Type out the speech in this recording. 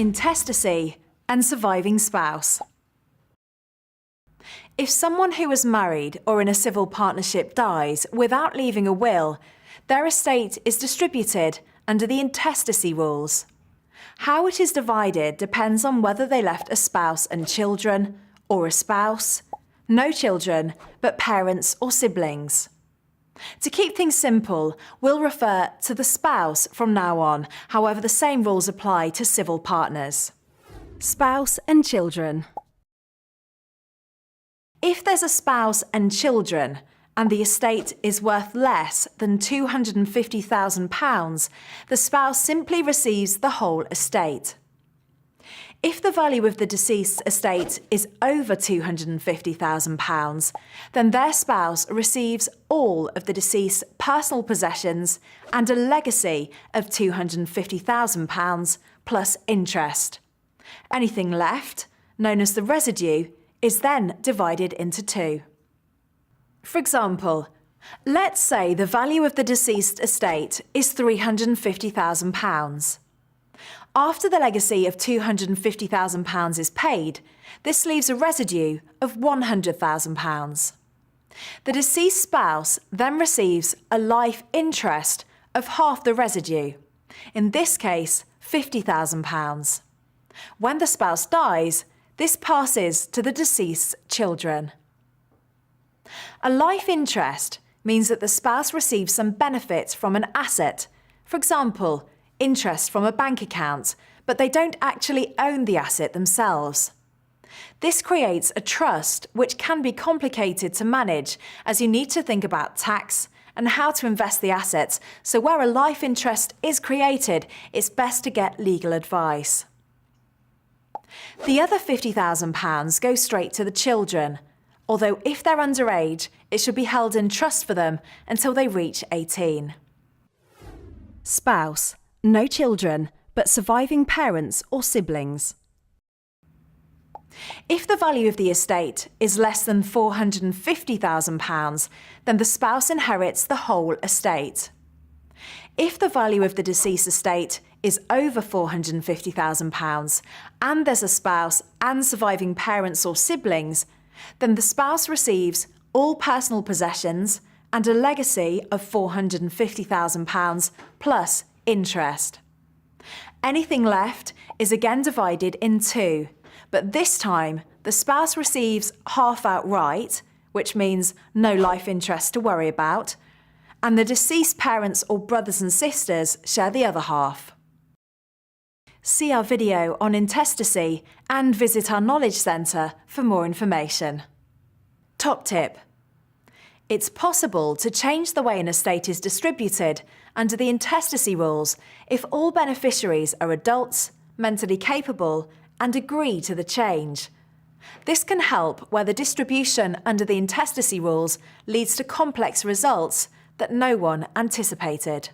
Intestacy and surviving spouse. If someone who was married or in a civil partnership dies without leaving a will, their estate is distributed under the intestacy rules. How it is divided depends on whether they left a spouse and children, or a spouse, no children, but parents or siblings. To keep things simple, we'll refer to the spouse from now on, however the same rules apply to civil partners. Spouse and children. If there's a spouse and children, and the estate is worth less than £250,000, the spouse simply receives the whole estate. If the value of the deceased's estate is over £250,000, then their spouse receives all of the deceased's personal possessions and a legacy of £250,000 plus interest. Anything left, known as the residue, is then divided into two. For example, let's say the value of the deceased estate is £350,000. After the legacy of £250,000 is paid, this leaves a residue of £100,000. The deceased spouse then receives a life interest of half the residue, in this case £50,000. When the spouse dies, this passes to the deceased's children. A life interest means that the spouse receives some benefits from an asset, for example, interest from a bank account, but they don't actually own the asset themselves. This creates a trust which can be complicated to manage, as you need to think about tax and how to invest the assets, so where a life interest is created, it's best to get legal advice. The other £50,000 goes straight to the children, although if they're underage, it should be held in trust for them until they reach 18. Spouse, no children, but surviving parents or siblings. If the value of the estate is less than £450,000, then the spouse inherits the whole estate. If the value of the deceased estate is over £450,000 and there's a spouse and surviving parents or siblings, then the spouse receives all personal possessions and a legacy of £450,000 plus interest. Anything left is again divided in two, but this time the spouse receives half outright, which means no life interest to worry about, and the deceased parents or brothers and sisters share the other half. See our video on intestacy and visit our Knowledge Centre for more information. Top tip. It's possible to change the way an estate is distributed under the intestacy rules if all beneficiaries are adults, mentally capable, and agree to the change. This can help where the distribution under the intestacy rules leads to complex results that no one anticipated.